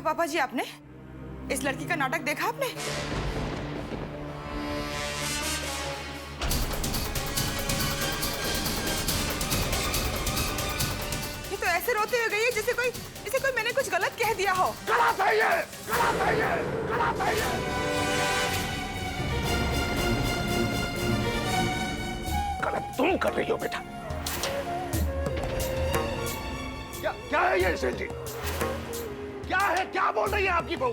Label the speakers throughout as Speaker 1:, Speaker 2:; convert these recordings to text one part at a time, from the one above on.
Speaker 1: देखा पापा जी आपने? इस लड़की का नाटक देखा आपने? ये तो ऐसे रोते हुए गई है जैसे कोई मैंने कुछ गलत कह दिया हो।
Speaker 2: गलत है ये, गलत है ये, गलत है ये। गलत तुम कर रही हो बेटा। क्या है ये सेठ जी? क्या है, क्या बोल रही है आपकी बहू?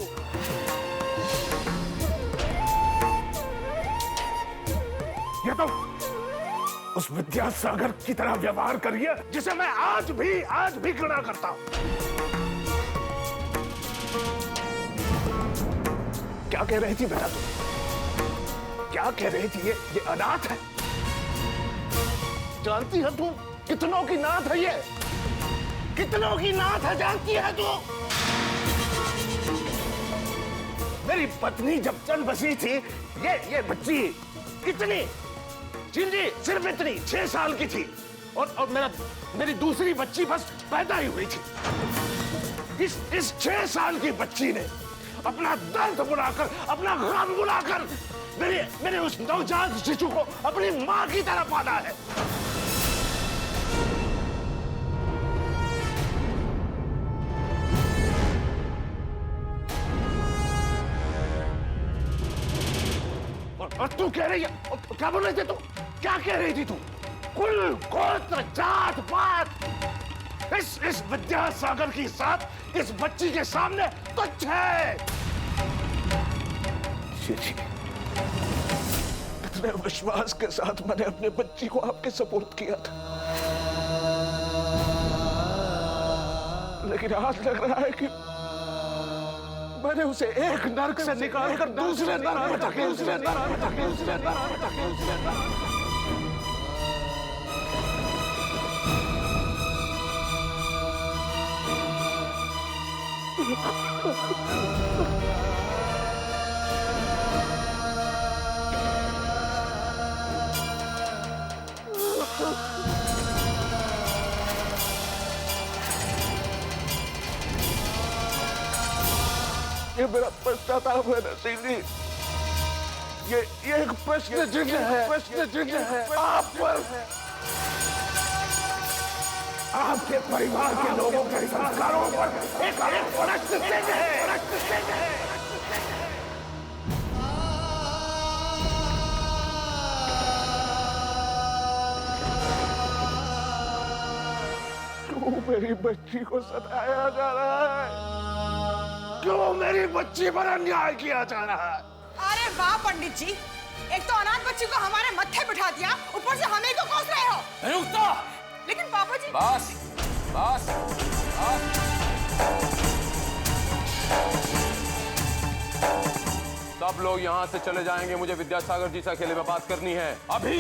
Speaker 2: ये तो उस विद्यासागर की तरह व्यवहार कर रही है जिसे मैं आज भी घृणा करता हूं। क्या कह रही थी बेटा तुम? क्या कह रही थी? ये अनाथ है। जानती है तू कितनों की नाथ है ये? कितनों की नाथ है जानती है तू? मेरी पत्नी जब जन्म बसी थी ये बच्ची इतनी जी सिर्फ इतनी 6 साल की थी और मेरी दूसरी बच्ची बस पैदा ही हुई थी। इस 6 साल की बच्ची ने अपना दर्द बुलाकर, अपना गम बुलाकर मेरे उस नवजात शिशु को अपनी मां की तरह पाला है। और तू कह रही है, क्या बोल रही थी तू? क्या कह रही थी तू? कुल गोत्र जात पात इस विद्यासागर की साथ इस बच्ची के सामने तुच्छ है। इतने विश्वास के साथ मैंने अपने बच्ची को आपके सपुर्द किया था, लेकिन आज लग रहा है कि मैंने उसे एक नर्क से निकालकर दूसरे नर्क में धकेल दिया। ये मेरा पश्चाताप है नसीली। ये एक प्रश्न चिन्ह है आप पर, आपके परिवार के लोगों के संस्कारों पर एक प्रश्न चिन्ह है। क्यों मेरी बच्ची को सताया जा रहा है? क्यों मेरी बच्ची पर अन्याय किया जा रहा है?
Speaker 1: अरे वाह पंडित जी, एक तो अनाथ बच्ची को हमारे मत्थे बिठा दिया, ऊपर से हमें को कोस रहे हो।
Speaker 3: रुकता।
Speaker 1: लेकिन पापा जी।
Speaker 3: बस बस सब लोग यहाँ से चले जाएंगे। मुझे विद्यासागर जी से अकेले में बात करनी है अभी।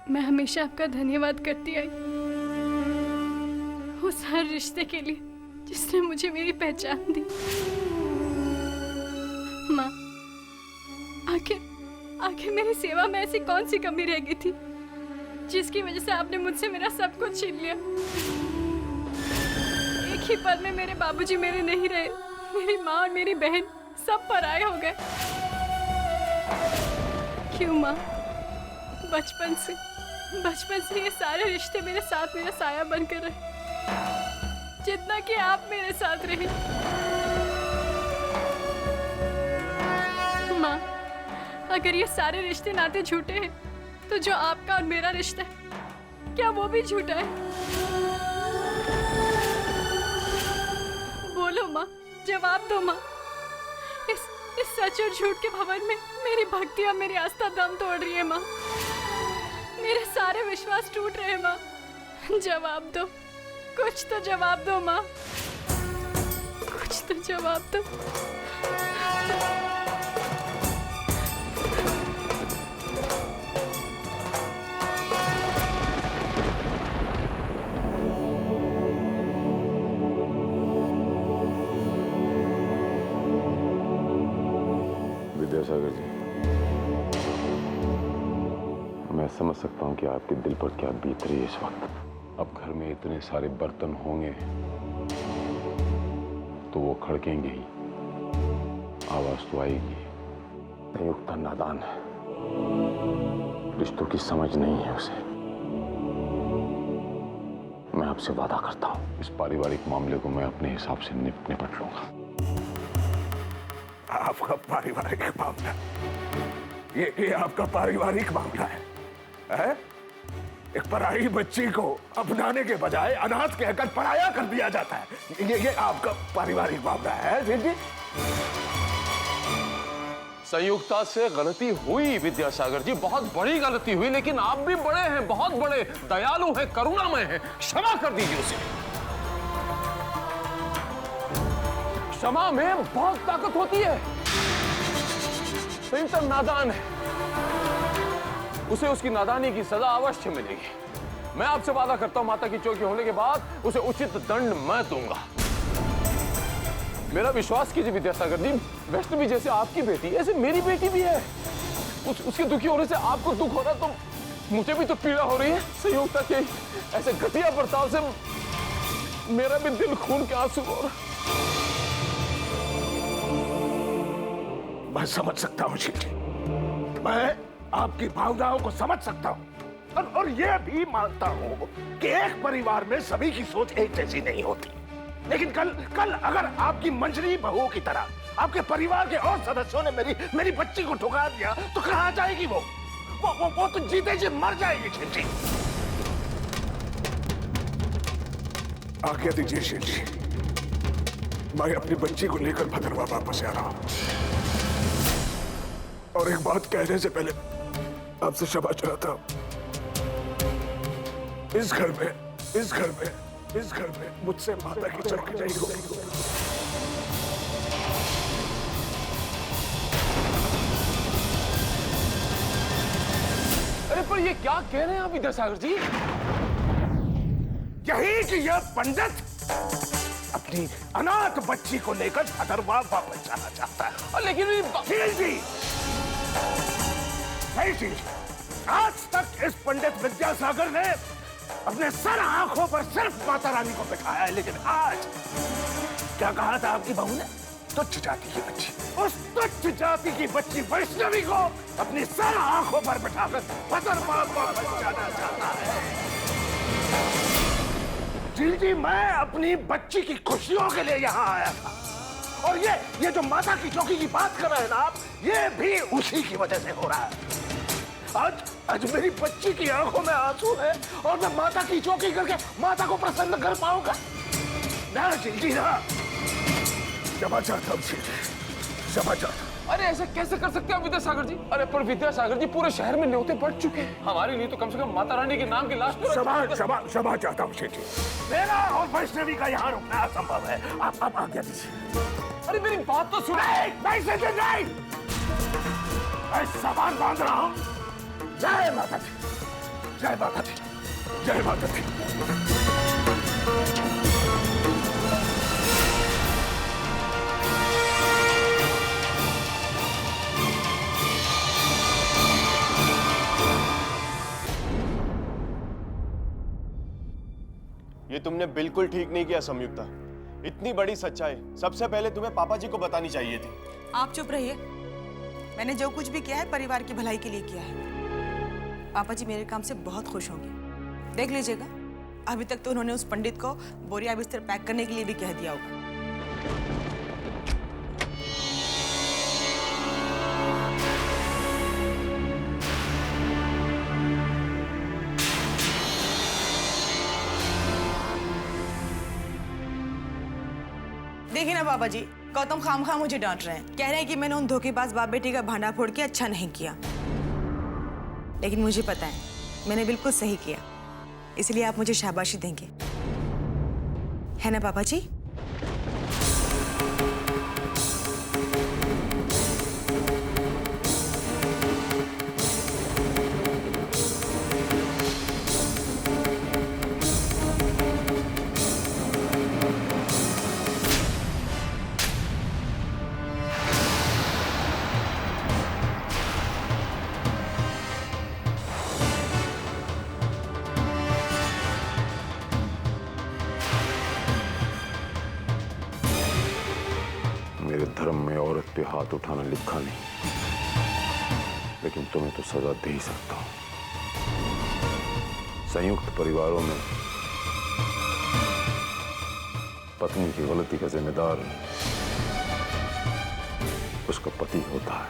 Speaker 4: मैं हमेशा आपका धन्यवाद करती आई उस हर रिश्ते के लिए जिसने मुझे मेरी पहचान दी। माँ, आखिर मेरी सेवा में ऐसी कौन सी कमी रह गई थी जिसकी वजह से आपने मुझसे मेरा सब कुछ छीन लिया। एक ही पल में मेरे बाबूजी मेरे नहीं रहे, मेरी माँ और मेरी बहन सब पराये हो गए। क्यों माँ? बचपन से ये सारे रिश्ते मेरे साथ मेरा साया बनकर रहे, जितना कि आप मेरे साथ रहे। माँ, अगर ये सारे रिश्ते नाते झूठे हैं, तो जो आपका और मेरा रिश्ता है, क्या वो भी झूठा है? बोलो माँ, जवाब दो माँ। इस सच और झूठ के भवन में मेरी भक्ति और मेरी आस्था दम तोड़ रही है माँ। मेरे सारे विश्वास टूट रहे हैं माँ। जवाब दो, कुछ तो जवाब दो माँ, कुछ तो जवाब दो।
Speaker 3: मैं समझ सकता हूँ कि आपके दिल पर क्या बीत रही है इस वक्त। अब घर में इतने सारे बर्तन होंगे तो वो खड़केंगे ही, आवाज तो आएगी। संयुक्ता नादान है, रिश्तों की समझ नहीं है उसे। मैं आपसे वादा करता हूं, इस पारिवारिक मामले को मैं अपने हिसाब से निपट लूंगा।
Speaker 2: आपका पारिवारिक मामला, ये आपका पारिवारिक मामला है? एक पराई बच्ची को अपनाने के बजाय अनाथ कहकर पराया कर दिया जाता है। ये आपका पारिवारिक मामला है जी?
Speaker 3: संयुक्ता से गलती हुई विद्यासागर जी, बहुत बड़ी गलती हुई, लेकिन आप भी बड़े हैं, बहुत बड़े, दयालु हैं, करुणामय हैं, क्षमा कर दीजिए उसे। क्षमा में बहुत ताकत होती है। संयुक्ता नादान है, उसे उसकी नादानी की सजा अवश्य मिलेगी। मैं आपसे वादा करता हूं, माता की चौकी होने के बाद उसे उचित दंड मैं दूंगा। मेरा विश्वास कीजिए विद्यासागर जी, वैष्णवी जैसे आपकी बेटी ऐसे मेरी बेटी भी है। उसके दुखी होने से आपको दुख हो रहा तो मुझे भी तो पीड़ा हो रही है। संयुक्ता के ऐसे घटिया बर्ताव से मेरा भी दिल खून के आंसू हो रहा।
Speaker 2: मैं समझ सकता हूँ जी, मैं आपकी भावनाओं को समझ सकता हूँ और यह भी मानता हूँ कि एक परिवार में सभी की सोच एक जैसी नहीं होती। लेकिन कल अगर आपकी मंजरी बहू की तरह आपके परिवार के और सदस्यों ने मेरी बच्ची को ठुकरा दिया तो कहाँ जाएगी वो तो जीते जी मर जाएगी। जी आज्ञा दीजिए शेर जी, मैं अपनी बच्ची को लेकर भदरवा वापस आ रहा हूं। और एक बात कहने से पहले आपसे क्षमा चाहता हूं। इस घर में मुझसे माता की चौकी नहीं होगी।
Speaker 3: अरे पर ये क्या कह रहे हैं आप विद्यासागर जी?
Speaker 2: यही कि यह पंडित अपनी अनाथ बच्ची को लेकर भदरवा वापस जाना चाहता है।
Speaker 3: लेकिन
Speaker 2: जी, आज तक इस पंडित विद्यासागर ने अपने सर आंखों पर सिर्फ माता रानी को बिठाया है, लेकिन आज क्या कहा था आपकी बहू ने? तुच्छ जाति की बच्ची, उस तुच्छ जाति की बच्ची वैष्णवी को अपनी सर आंखों पर बिठाकर भदरवा वापस जाना चाहता है। जी, मैं अपनी बच्ची की खुशियों के लिए यहाँ आया था और ये जो माता की चौकी की बात कर रहे हैं ना आप, ये भी उसी की वजह से हो रहा है। आज मेरी बच्ची की आंखों में आंसू है और मैं माता की चौकी करके माता को प्रसन्न कर पाऊंगा ना? जी ना, क्षमा चाहता हूं, क्षमा चाहता हूं।
Speaker 3: अरे ऐसा कैसे कर सकते हैं विद्यासागर जी? अरे पर विद्यासागर जी, पूरे शहर में न्योते पड़ चुके हैं, हमारे लिए तो कम से कम माता रानी के नाम की लाश तो
Speaker 2: क्षमा चाहता हूँ जी। मेरा और वैष्णवी का यहाँ रुकना असंभव है। आप आज्ञा दीजिए।
Speaker 3: अरे मेरी बात तो सुने।
Speaker 2: नहीं, मैं सामान बांध रहा हूँ। जय माता दी, जय माता दी, जय माता दी।
Speaker 5: ये तुमने बिल्कुल ठीक नहीं किया संयुक्ता। इतनी बड़ी सच्चाई सबसे पहले तुम्हें पापा जी को बतानी चाहिए थी।
Speaker 1: आप चुप रहिए। मैंने जो कुछ भी किया है परिवार की भलाई के लिए किया है। पापा जी मेरे काम से बहुत खुश होंगे, देख लीजिएगा। अभी तक तो उन्होंने उस पंडित को बोरिया बिस्तर पैक करने के लिए भी कह दिया होगा। देखिए ना पापा जी, गौतम खामखा मुझे डांट रहे हैं, कह रहे हैं कि मैंने उन धोखेबाज बाप बेटी का भांडा फोड़ के अच्छा नहीं किया। लेकिन मुझे पता है मैंने बिल्कुल सही किया, इसलिए आप मुझे शाबाशी देंगे, है ना पापा जी?
Speaker 3: पे हाथ उठाना लिखा नहीं, लेकिन तुम्हें तो सजा दे ही सकता हूं। संयुक्त परिवारों में पत्नी की गलती का जिम्मेदार उसका पति होता है।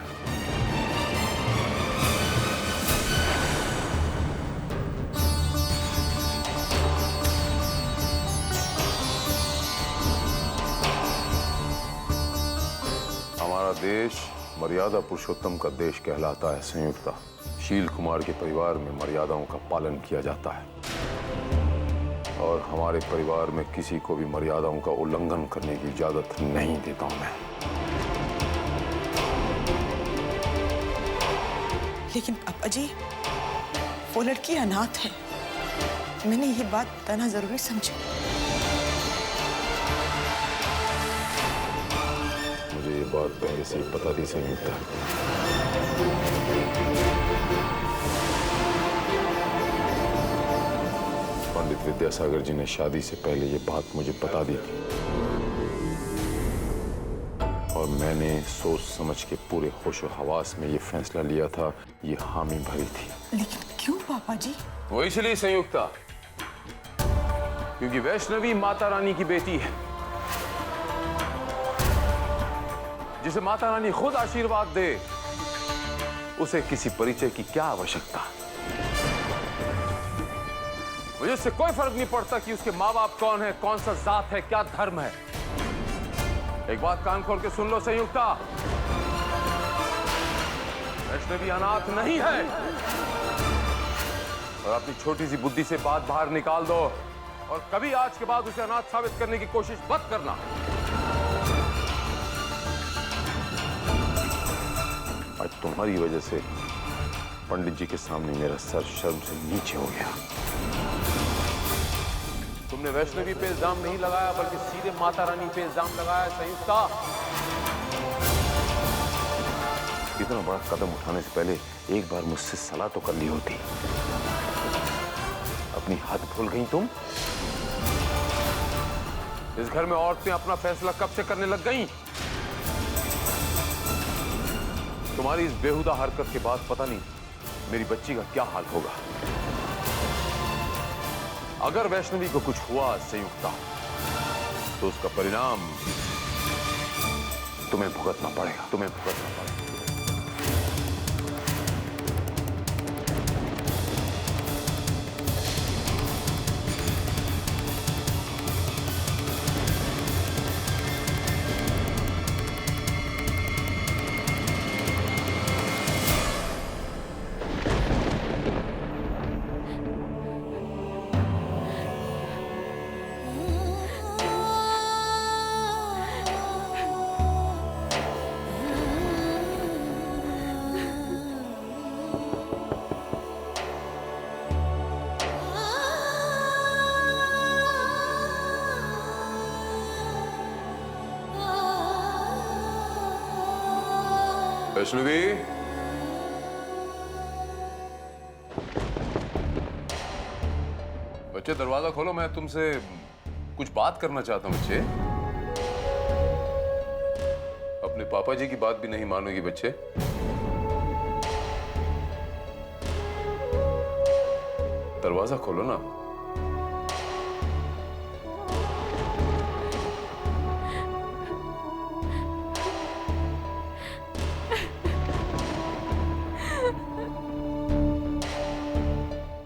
Speaker 3: हमारा देश मर्यादा पुरुषोत्तम का देश कहलाता है संयुक्ता। शील कुमार के परिवार में मर्यादाओं का पालन किया जाता है और हमारे परिवार में किसी को भी मर्यादाओं का उल्लंघन करने की इजाजत नहीं देता हूं मैं।
Speaker 1: लेकिन पापा जी, वो लड़की अनाथ है। मैंने ये बात बताना जरूरी समझा।
Speaker 3: मुझे ये बात पहले से ही पता थी संयुक्ता। पंडित विद्यासागर जी ने शादी से पहले ये बात मुझे बता दी थी और मैंने सोच समझ के पूरे होशो हवास में ये फैसला लिया था, ये हामी भरी थी।
Speaker 1: लेकिन क्यों पापा जी?
Speaker 3: वो इसलिए संयुक्ता क्योंकि वैष्णवी माता रानी की बेटी है, जिसे माता रानी खुद आशीर्वाद दे, उसे किसी परिचय की क्या आवश्यकता। मुझे इससे कोई फर्क नहीं पड़ता कि उसके माँ बाप कौन है, कौन सा जात है, क्या धर्म है। एक बात कान खोल के सुन लो संयुक्ता, वैष्णवी अनाथ नहीं है और अपनी छोटी सी बुद्धि से बात बाहर निकाल दो और कभी आज के बाद उसे अनाथ साबित करने की कोशिश मत करना। आज तुम्हारी वजह से पंडित जी के सामने मेरा सर शर्म से नीचे हो गया। तुमने वैष्णवी पे इल्जाम नहीं लगाया बल्कि सीधे माता रानी पे इल्जाम लगाया संयुक्ता। इतना बड़ा कदम उठाने से पहले एक बार मुझसे सलाह तो कर ली होती। अपनी हद भूल गई तुम। इस घर में औरतें अपना फैसला कब से करने लग गईं? तुम्हारी इस बेहुदा हरकत के बाद पता नहीं मेरी बच्ची का क्या हाल होगा। अगर वैष्णवी को कुछ हुआ संयुक्ता तो उसका परिणाम तुम्हें भुगतना पड़ेगा, तुम्हें भुगतना पड़ेगा। वैष्णवी, बच्चे दरवाजा खोलो, मैं तुमसे कुछ बात करना चाहता हूं। बच्चे, अपने पापा जी की बात भी नहीं मानोगी बच्चे। दरवाजा खोलो ना।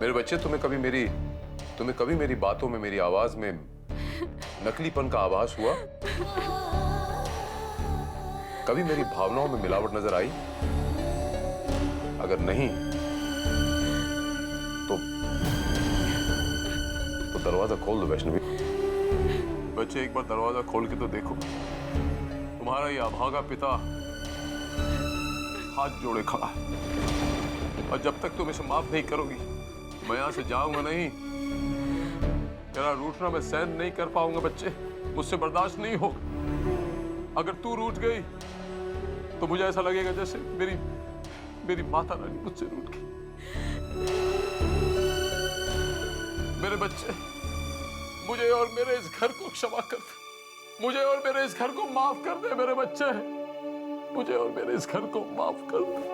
Speaker 3: मेरे बच्चे, तुम्हें कभी मेरी बातों में, मेरी आवाज में नकलीपन का आभास हुआ? कभी मेरी भावनाओं में मिलावट नजर आई? अगर नहीं तो दरवाजा खोल दो वैष्णवी। बच्चे, एक बार दरवाजा खोल के तो देखो। तुम्हारा ये अभागा पिता हाथ जोड़े खड़ा है और जब तक तुम इसे माफ नहीं करोगी मैं यहां से जाऊंगा नहीं। तेरा रूठना मैं सहन नहीं कर पाऊंगा बच्चे, मुझसे बर्दाश्त नहीं होगा। अगर तू रूठ गई तो मुझे ऐसा लगेगा जैसे मेरी माता रानी मुझसे रूठ गई। मेरे बच्चे, मुझे और मेरे इस घर को क्षमा कर दे। मुझे और मेरे इस घर को माफ कर दे मेरे बच्चे। मुझे और मेरे इस घर को माफ कर दो।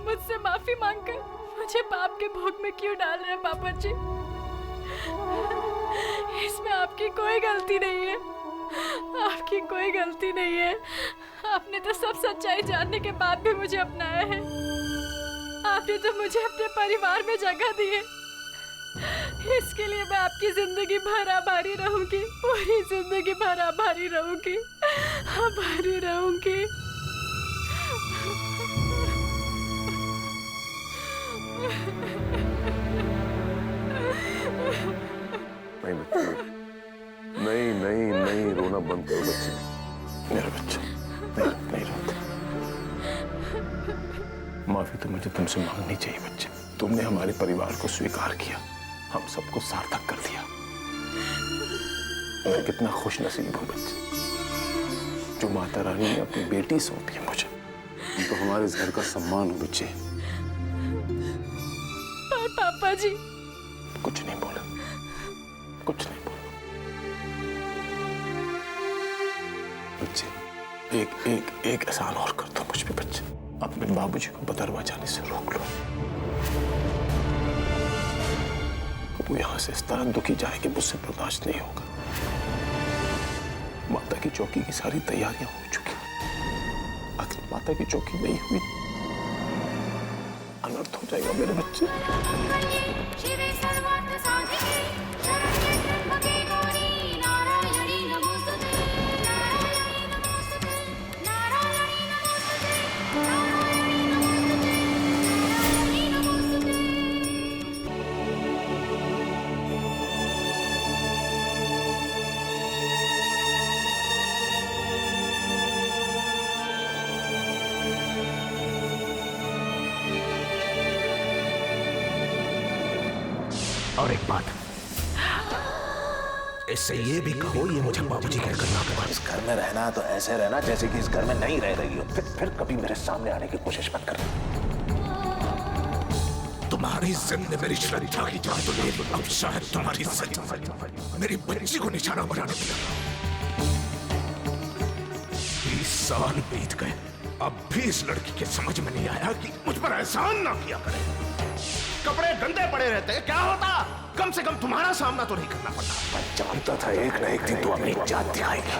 Speaker 4: मुझसे माफी मांगकर मुझे पाप के भोग में क्यों डाल रहे हैं पापा जी? इसमें आपकी कोई गलती नहीं है, आपकी कोई गलती नहीं है। आपने तो सब सच्चाई जानने के बाद भी मुझे अपनाया है। आपने तो मुझे अपने परिवार में जगह दी है। इसके लिए मैं आपकी जिंदगी भर आभारी रहूंगी, पूरी जिंदगी भर आभारी रहूंगी, आभारी रहूंगी।
Speaker 3: नहीं बच्चे, नहीं नहीं नहीं, रोना बंद करो बच्चे, मेरा बच्चा नहीं रोते। माफी तो मुझे तुमसे मांगनी चाहिए बच्चे। तुमने हमारे परिवार को स्वीकार किया, हम सबको सार्थक कर दिया। मैं कितना खुश नसीब हूँ बच्चे, जो माता रानी ने अपनी बेटी सौंपी है मुझे। तो हमारे इस घर का सम्मान हो बच्चे।
Speaker 4: पर पापा जी
Speaker 3: कुछ नहीं बोला, कुछ नहीं बोला बच्चे। एक एहसान और कर दो मुझ पे बच्चे, अपने बाबूजी को बदरवा जाने से रोक लो। वो यहां से इस तरह दुखी जाए कि मुझसे बर्दाश्त नहीं होगा। माता की चौकी की सारी तैयारियां हो चुकी, अगर माता की चौकी नहीं हुई अनर्थ हो जाएगा मेरे बच्चे।
Speaker 2: और एक बात, इससे ये भी कहो, ये मुझे बाबूजी कह करना होगा। इस घर में रहना तो ऐसे रहना जैसे कि इस घर में नहीं रह रही हो। फिर कभी मेरे सामने आने की कोशिश मत करना। तुम्हारी जिद ने मेरी श्रद्धा की जान तो ले, अब शायद तुम्हारी जिद मेरी बच्ची को निशाना बनाने की। 20 साल बीत गए, अब भी इस लड़की के समझ में नहीं आया कि मुझ पर एहसान ना किया करे। कपड़े गंदे पड़े रहते क्या होता, कम से कम तुम्हारा सामना तो नहीं करना पड़ता। मैं जानता था एक न एक दिन तू अपनी जात दिखाएगी।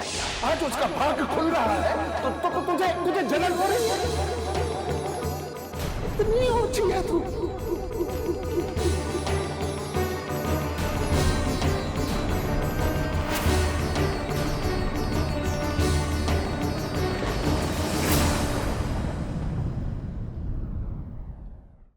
Speaker 2: आज उसका भाग्य खुल रहा है।